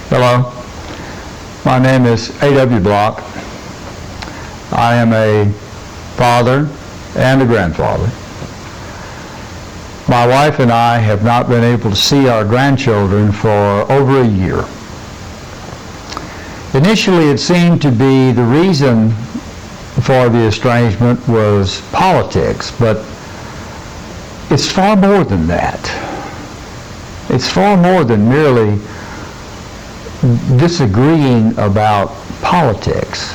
Hello, my name is A.W. Block. I am a father and a grandfather. My wife and I have not been able to see our grandchildren for over a year. Initially, it seemed to be the reason for the estrangement was politics, but it's far more than that. It's far more than merely disagreeing about politics.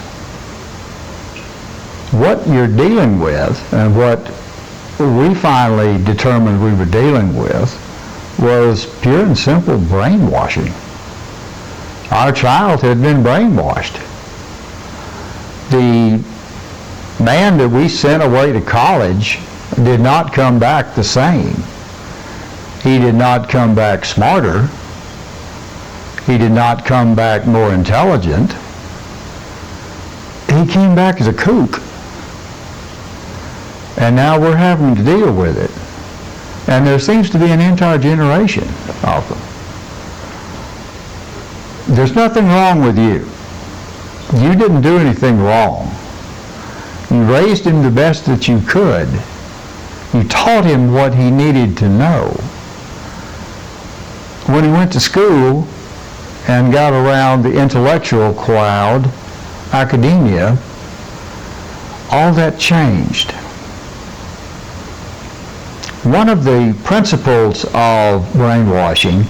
What you're dealing with, and what we finally determined we were dealing with, was pure and simple brainwashing. Our child had been brainwashed. The man that we sent away to college did not come back the same. He did not come back smarter. He did not come back more intelligent. He came back as a kook. And now we're having to deal with it. And there seems to be an entire generation of them. There's nothing wrong with you. You didn't do anything wrong. You raised him the best that you could. You taught him what he needed to know. When he went to school and got around the intellectual crowd, academia, all that changed. One of the principles of brainwashing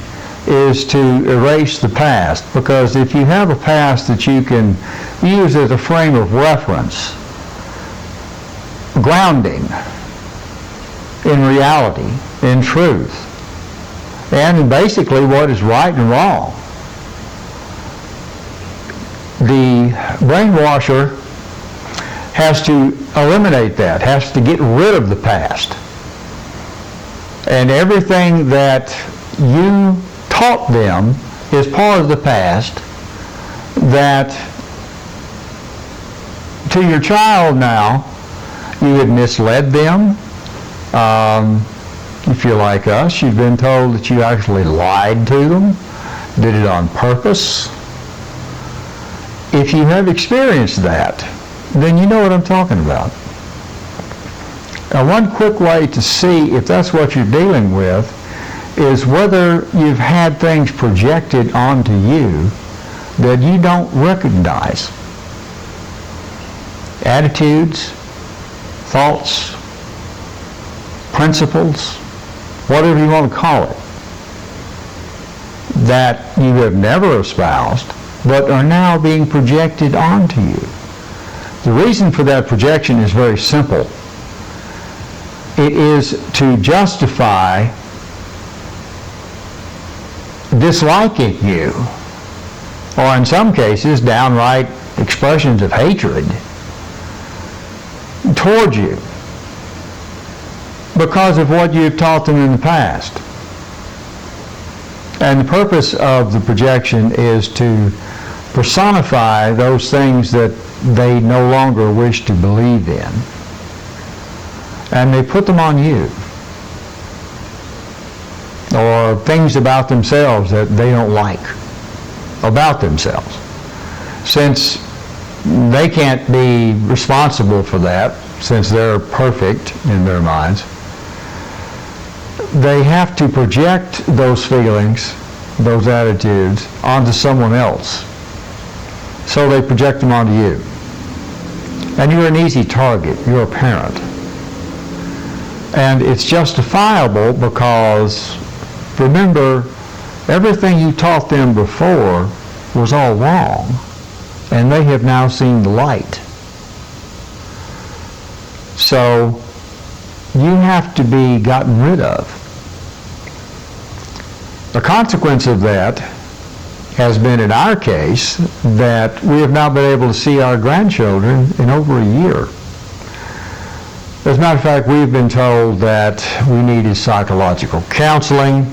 is to erase the past, because if you have a past that you can use as a frame of reference, grounding in reality, in truth, and in basically what is right and wrong, the brainwasher has to eliminate that, has to get rid of the past. And everything that you taught them is part of the past, that to your child now, you had misled them. If you're like us, you've been told that you actually lied to them, did it on purpose. If you have experienced that, then you know what I'm talking about. Now, one quick way to see if that's what you're dealing with is whether you've had things projected onto you that you don't recognize. Attitudes, thoughts, principles, whatever you want to call it, that you have never espoused but are now being projected onto you. The reason for that projection is very simple. It is to justify disliking you, or in some cases, downright expressions of hatred toward you because of what you've taught them in the past. And the purpose of the projection is to personify those things that they no longer wish to believe in. And they put them on you. Or things about themselves that they don't like about themselves. Since they can't be responsible for that, since they're perfect in their minds, they have to project those feelings, those attitudes, onto someone else. So they project them onto you. And you're an easy target. You're a parent. And it's justifiable because, remember, everything you taught them before was all wrong, and they have now seen the light. So you have to be gotten rid of. The consequence of that has been, in our case, that we have not been able to see our grandchildren in over a year. As a matter of fact, we've been told that we needed psychological counseling,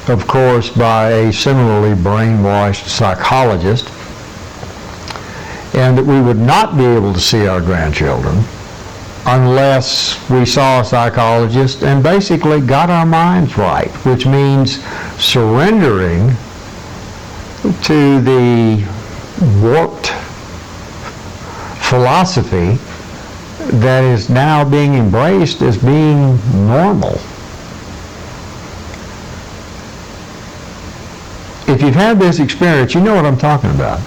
of course, by a similarly brainwashed psychologist, and that we would not be able to see our grandchildren unless we saw a psychologist and basically got our minds right, which means surrendering to the warped philosophy that is now being embraced as being normal. If you've had this experience, you know what I'm talking about.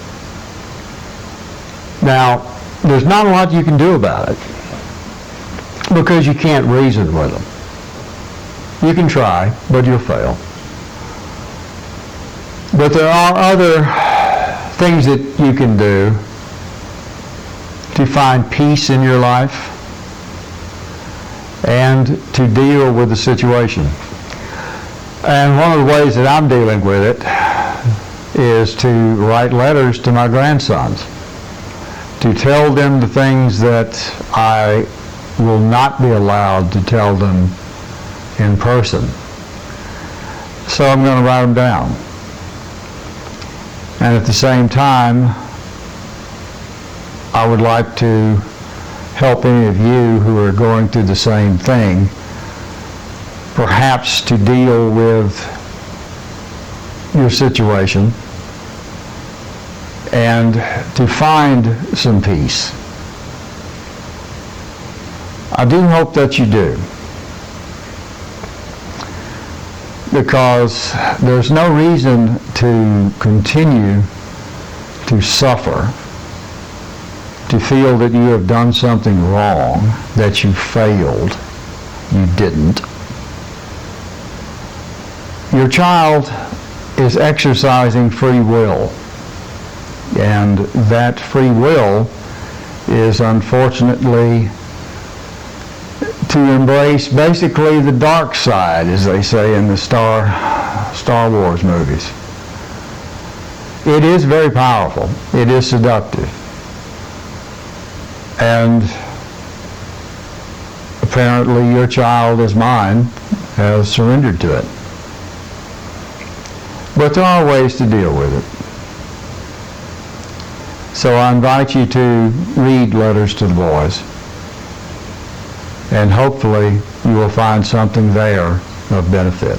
Now, there's not a lot you can do about it because you can't reason with them. You can try, but you'll fail. But there are other things that you can do to find peace in your life and to deal with the situation. And one of the ways that I'm dealing with it is to write letters to my grandsons, to tell them the things that I will not be allowed to tell them in person. So I'm going to write them down. And at the same time, I would like to help any of you who are going through the same thing, perhaps to deal with your situation and to find some peace. I do hope that you do, because there's no reason to continue to suffer, to feel that you have done something wrong, that you failed. You didn't. Your child is exercising free will, and that free will is unfortunately to embrace basically the dark side, as they say in the Star Wars movies. It is very powerful. It is seductive. And apparently your child, as mine, has surrendered to it. But there are ways to deal with it. So I invite you to read Letters to the Boys, and hopefully you will find something there of benefit.